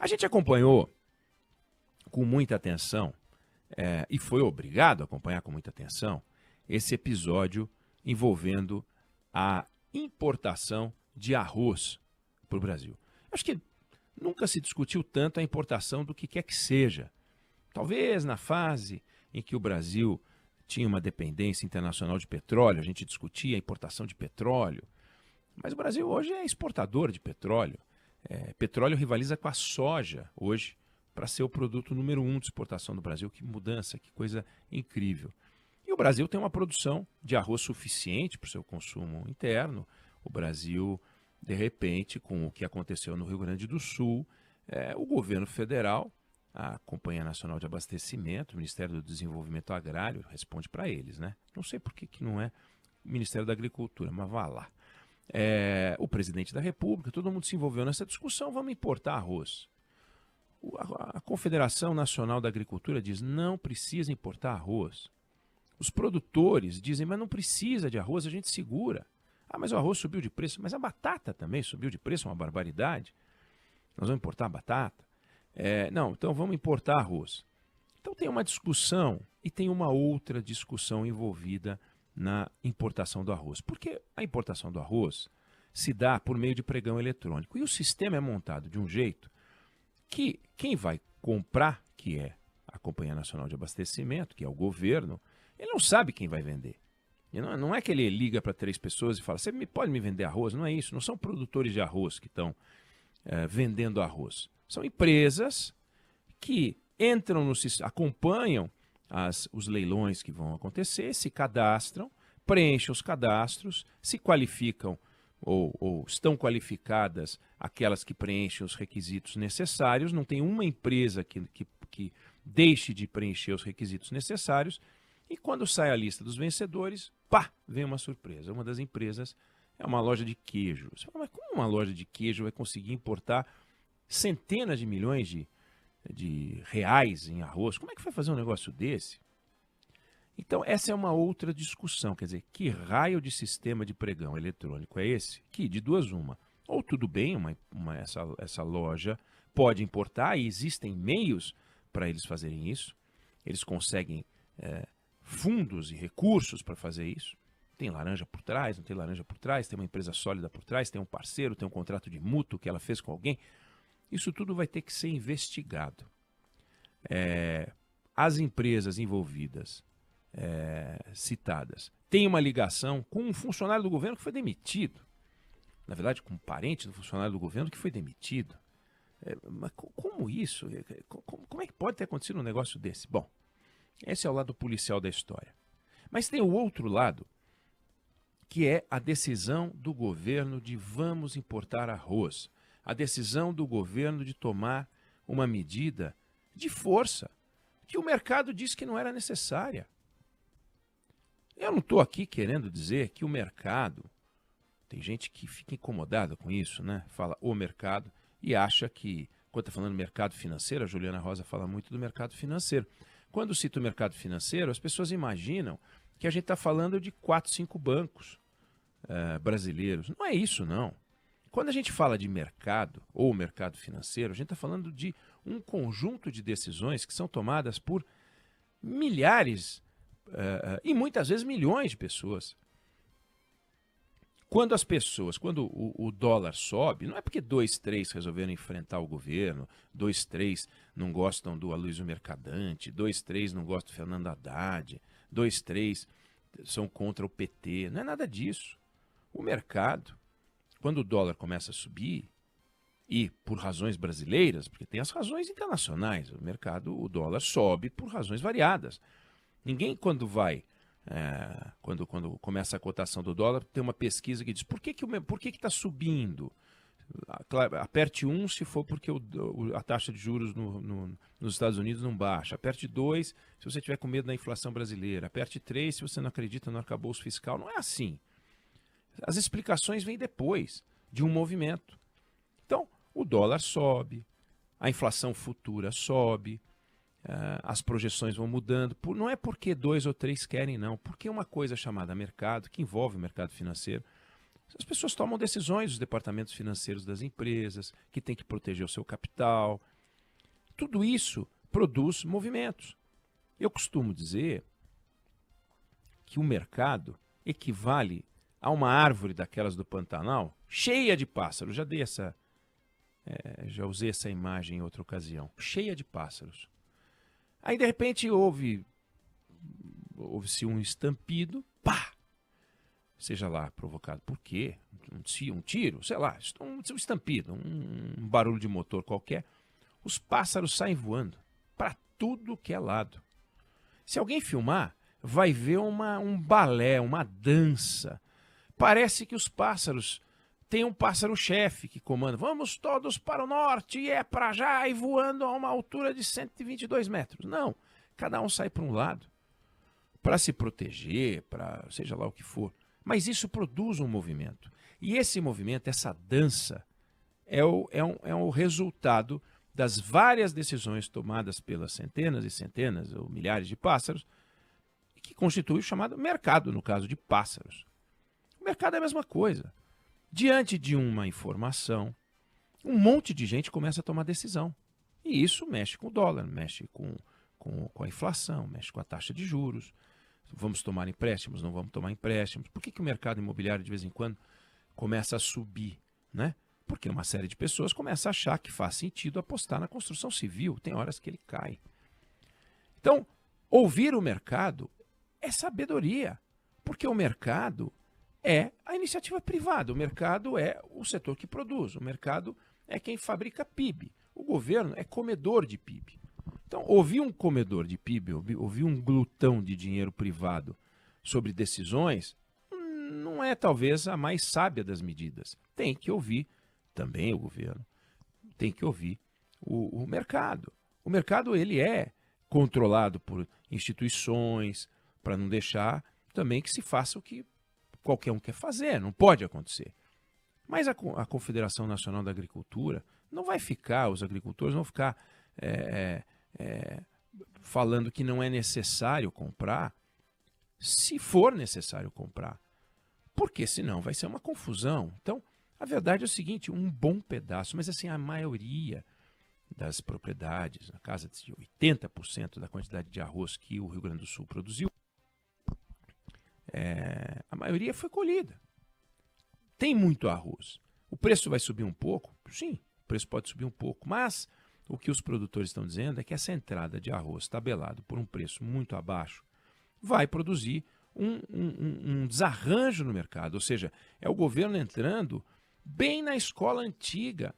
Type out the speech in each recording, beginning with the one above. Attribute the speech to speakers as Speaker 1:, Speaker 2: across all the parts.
Speaker 1: A gente acompanhou com muita atenção, e foi obrigado a acompanhar com muita atenção, esse episódio envolvendo a importação de arroz para o Brasil. Acho que nunca se discutiu tanto a importação do que quer que seja. Talvez na fase em que o Brasil tinha uma dependência internacional de petróleo, a gente discutia a importação de petróleo. Mas o Brasil hoje é exportador de petróleo. Petróleo rivaliza com a soja hoje para ser o produto número 1 de exportação do Brasil. Que mudança, que coisa incrível. E o Brasil tem uma produção de arroz suficiente para o seu consumo interno. O Brasil, de repente, com o que aconteceu no Rio Grande do Sul, o governo federal, a Companhia Nacional de Abastecimento, o Ministério do Desenvolvimento Agrário, responde para eles, né? Não sei por que não é o Ministério da Agricultura, mas vá lá. O presidente da República, todo mundo se envolveu nessa discussão, vamos importar arroz. A Confederação Nacional da Agricultura diz, não precisa importar arroz. Os produtores dizem, mas não precisa de arroz, a gente segura. Ah, mas o arroz subiu de preço, mas a batata também subiu de preço, uma barbaridade. Nós vamos importar batata? Não, então vamos importar arroz. Então tem uma discussão e tem uma outra discussão envolvida na importação do arroz. Porque a importação do arroz se dá por meio de pregão eletrônico. E o sistema é montado de um jeito que quem vai comprar, que é a Companhia Nacional de Abastecimento, que é o governo, ele não sabe quem vai vender. E não é que ele liga para 3 pessoas e fala, você pode me vender arroz? Não é isso, não são produtores de arroz que estão vendendo arroz. São empresas que entram no sistema, acompanham os leilões que vão acontecer, se cadastram, preenchem os cadastros, se qualificam ou estão qualificadas aquelas que preenchem os requisitos necessários. Não tem uma empresa que deixe de preencher os requisitos necessários. E quando sai a lista dos vencedores, vem uma surpresa. Uma das empresas é uma loja de queijo. Você fala, mas como uma loja de queijo vai conseguir importar centenas de milhões de reais em arroz? Como é que vai fazer um negócio desse? Então, essa é uma outra discussão. Quer dizer, que raio de sistema de pregão eletrônico é esse? Que, de duas uma. Ou tudo bem, essa loja pode importar e existem meios para eles fazerem isso. Eles conseguem fundos e recursos para fazer isso. Tem laranja por trás, não tem laranja por trás, tem uma empresa sólida por trás, tem um parceiro, tem um contrato de mútuo que ela fez com alguém. Isso tudo vai ter que ser investigado. As empresas envolvidas, citadas, têm uma ligação com um funcionário do governo que foi demitido. Na verdade, com um parente do funcionário do governo que foi demitido. Mas como isso? Como é que pode ter acontecido um negócio desse? Bom, esse é o lado policial da história. Mas tem o outro lado, que é a decisão do governo de vamos importar arroz. A decisão do governo de tomar uma medida de força, que o mercado disse que não era necessária. Eu não estou aqui querendo dizer que o mercado, tem gente que fica incomodada com isso, né? Fala o mercado e acha que, quando está falando mercado financeiro, a Juliana Rosa fala muito do mercado financeiro. Quando cita o mercado financeiro, as pessoas imaginam que a gente está falando de 4, 5 bancos brasileiros. Não é isso, não. Quando a gente fala de mercado ou mercado financeiro, a gente está falando de um conjunto de decisões que são tomadas por milhares e muitas vezes milhões de pessoas. Quando o dólar sobe, não é porque 2, 3 resolveram enfrentar o governo, 2, 3 não gostam do Aloysio Mercadante, 2, 3 não gostam do Fernando Haddad, 2, 3 são contra o PT. Não é nada disso. O mercado, quando o dólar começa a subir, e por razões brasileiras, porque tem as razões internacionais, o dólar sobe por razões variadas. Ninguém, quando começa a cotação do dólar, tem uma pesquisa que diz por que está subindo? Aperte 1 se for porque a taxa de juros nos Estados Unidos não baixa. Aperte 2 se você tiver com medo da inflação brasileira. Aperte 3 se você não acredita no arcabouço fiscal. Não é assim. As explicações vêm depois de um movimento. Então, o dólar sobe, a inflação futura sobe, as projeções vão mudando. Não é porque 2 ou 3 querem, não. Porque uma coisa chamada mercado, que envolve o mercado financeiro, as pessoas tomam decisões, os departamentos financeiros das empresas, que têm que proteger o seu capital, Tudo isso produz movimentos. Eu costumo dizer que o mercado equivale a uma árvore daquelas do Pantanal cheia de pássaros. Já usei essa imagem em outra ocasião. Cheia de pássaros. Aí, de repente, houve-se um estampido, pá! Seja lá provocado por quê? Um tiro, sei lá, um estampido, um barulho de motor qualquer. Os pássaros saem voando para tudo que é lado. Se alguém filmar, vai ver um balé, uma dança. Parece que os pássaros têm um pássaro-chefe que comanda. Vamos todos para o norte e é para já e voando a uma altura de 122 metros. Não, cada um sai para um lado para se proteger, para seja lá o que for. Mas isso produz um movimento. E esse movimento, essa dança, é o resultado das várias decisões tomadas pelas centenas e centenas ou milhares de pássaros, que constitui o chamado mercado, no caso de pássaros. O mercado é a mesma coisa. Diante de uma informação, um monte de gente começa a tomar decisão. E isso mexe com o dólar, mexe com a inflação, mexe com a taxa de juros. Vamos tomar empréstimos, não vamos tomar empréstimos. Por que o mercado imobiliário, de vez em quando, começa a subir, né? Porque uma série de pessoas começa a achar que faz sentido apostar na construção civil. Tem horas que ele cai. Então, ouvir o mercado é sabedoria, porque o mercado é a iniciativa privada, o mercado é o setor que produz, o mercado é quem fabrica PIB, o governo é comedor de PIB. Então, ouvir um comedor de PIB, ouvir um glutão de dinheiro privado sobre decisões, não é talvez a mais sábia das medidas. Tem que ouvir também o governo, tem que ouvir o mercado. O mercado ele é controlado por instituições, para não deixar também que se faça o que qualquer um quer fazer, não pode acontecer. Mas a Confederação Nacional da Agricultura não vai ficar, os agricultores vão ficar falando que não é necessário comprar, se for necessário comprar, porque senão vai ser uma confusão. Então, a verdade é o seguinte, um bom pedaço, mas assim, a maioria das propriedades, na casa de 80% da quantidade de arroz que o Rio Grande do Sul produziu, a maioria foi colhida. Tem muito arroz. O preço vai subir um pouco? Sim, o preço pode subir um pouco, mas o que os produtores estão dizendo é que essa entrada de arroz tabelado por um preço muito abaixo vai produzir um desarranjo no mercado, ou seja, é o governo entrando bem na escola antiga,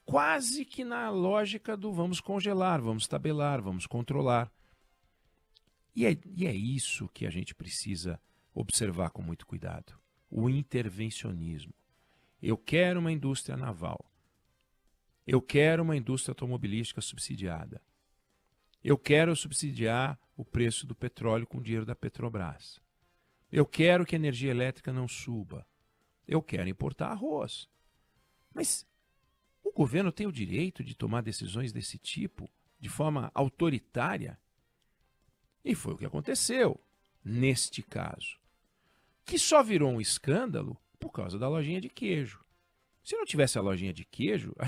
Speaker 1: quase que na lógica do vamos congelar, vamos tabelar, vamos controlar. E é isso que a gente precisa observar com muito cuidado. O intervencionismo. Eu quero uma indústria naval. Eu quero uma indústria automobilística subsidiada. Eu quero subsidiar o preço do petróleo com o dinheiro da Petrobras. Eu quero que a energia elétrica não suba. Eu quero importar arroz. Mas o governo tem o direito de tomar decisões desse tipo de forma autoritária? E foi o que aconteceu neste caso, que só virou um escândalo por causa da lojinha de queijo. Se não tivesse a lojinha de queijo, a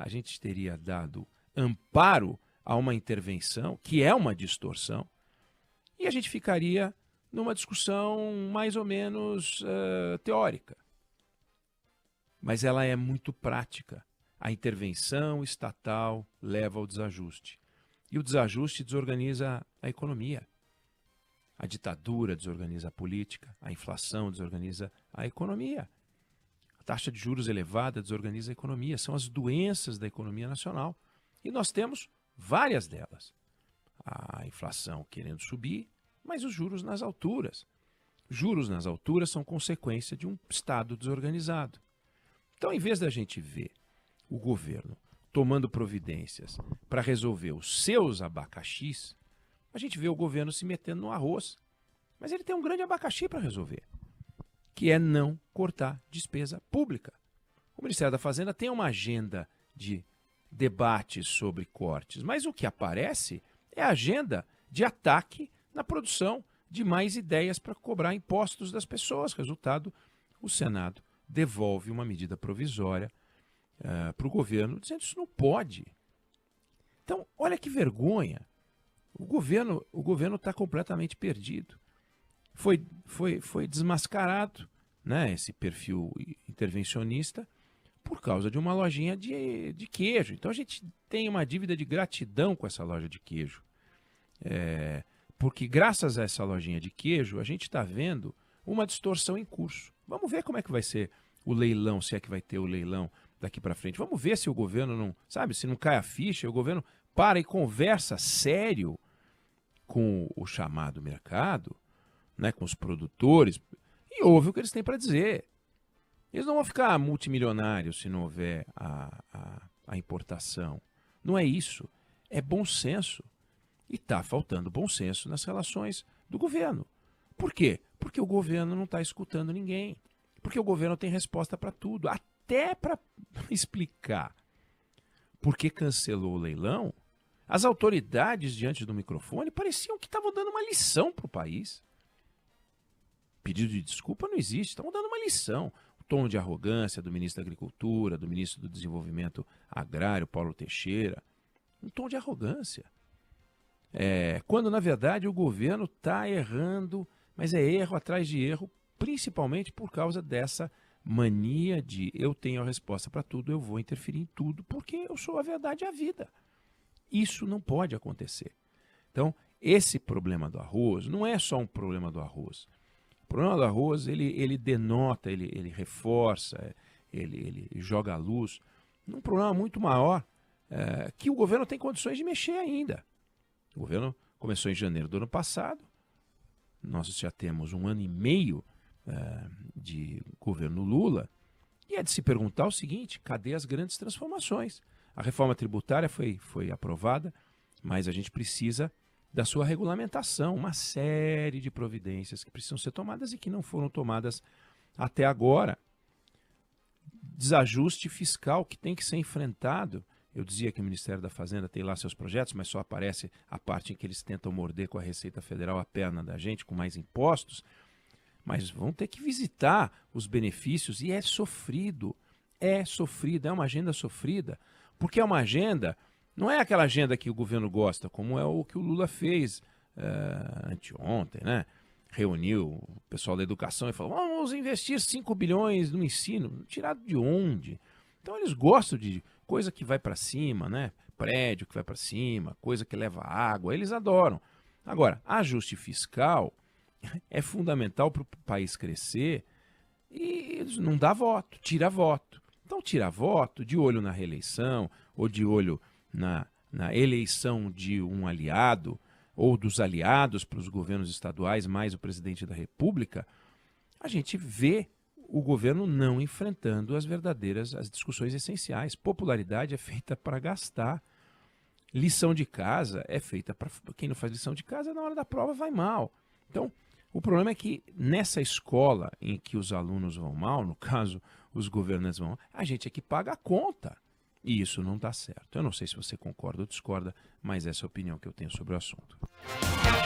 Speaker 1: gente teria dado amparo a uma intervenção, que é uma distorção, e a gente ficaria numa discussão mais ou menos teórica. Mas ela é muito prática. A intervenção estatal leva ao desajuste. E o desajuste desorganiza a economia. A ditadura desorganiza a política, a inflação desorganiza a economia. A taxa de juros elevada desorganiza a economia. São as doenças da economia nacional. E nós temos várias delas. A inflação querendo subir, mas os juros nas alturas. Juros nas alturas são consequência de um Estado desorganizado. Então, em vez da gente ver o governo tomando providências para resolver os seus abacaxis, a gente vê o governo se metendo no arroz. Mas ele tem um grande abacaxi para resolver, que é não cortar despesa pública. O Ministério da Fazenda tem uma agenda de debates sobre cortes, mas o que aparece é a agenda de ataque na produção de mais ideias para cobrar impostos das pessoas. Resultado, o Senado devolve uma medida provisória para o governo, dizendo que isso não pode. Então, olha que vergonha. O governo está completamente perdido. Foi desmascarado, né, esse perfil intervencionista por causa de uma lojinha de queijo. Então a gente tem uma dívida de gratidão com essa loja de queijo. Porque graças a essa lojinha de queijo, a gente está vendo uma distorção em curso. Vamos ver como é que vai ser o leilão, se é que vai ter o leilão daqui para frente. Vamos ver se o governo não, sabe, se não cai a ficha, o governo para e conversa sério com o chamado mercado, né, com os produtores, e ouve o que eles têm para dizer. Eles não vão ficar multimilionários se não houver a importação. Não é isso. É bom senso. E está faltando bom senso nas relações do governo. Por quê? Porque o governo não está escutando ninguém. Porque o governo tem resposta para tudo. Até para explicar por que cancelou o leilão, as autoridades diante do microfone pareciam que estavam dando uma lição para o país. Pedido de desculpa não existe, estavam dando uma lição. O tom de arrogância do ministro da Agricultura, do ministro do Desenvolvimento Agrário, Paulo Teixeira. Um tom de arrogância. Quando, na verdade, o governo está errando, mas é erro atrás de erro, principalmente por causa dessa mania de eu tenho a resposta para tudo, eu vou interferir em tudo, porque eu sou a verdade e a vida. Isso não pode acontecer. Então, esse problema do arroz não é só um problema do arroz. O problema do arroz, ele denota, ele reforça, ele joga à luz num problema muito maior que o governo tem condições de mexer ainda. O governo começou em janeiro do ano passado, nós já temos 1 ano e meio de governo Lula, e é de se perguntar o seguinte: cadê as grandes transformações? A reforma tributária foi aprovada, mas a gente precisa da sua regulamentação, uma série de providências que precisam ser tomadas e que não foram tomadas até agora. Desajuste fiscal que tem que ser enfrentado. Eu dizia que o Ministério da Fazenda tem lá seus projetos, mas só aparece a parte em que eles tentam morder com a Receita Federal a perna da gente, com mais impostos. Mas vão ter que visitar os benefícios e é sofrido, é uma agenda sofrida, porque é uma agenda, não é aquela agenda que o governo gosta, como é o que o Lula fez anteontem, né? Reuniu o pessoal da educação e falou: vamos investir 5 bilhões no ensino. Tirado de onde? Então eles gostam de coisa que vai para cima, né? Prédio que vai para cima, coisa que leva água, eles adoram. Agora, ajuste fiscal é fundamental para o país crescer e não dá voto, tira voto. Então tira voto de olho na reeleição ou de olho na eleição de um aliado ou dos aliados para os governos estaduais, mais o presidente da República. A gente vê o governo não enfrentando as discussões essenciais. Popularidade é feita para gastar. Lição de casa é feita para quem não faz lição de casa, na hora da prova vai mal. Então, o problema é que nessa escola em que os alunos vão mal, no caso, os governantes vão mal, a gente é que paga a conta. E isso não está certo. Eu não sei se você concorda ou discorda, mas essa é a opinião que eu tenho sobre o assunto.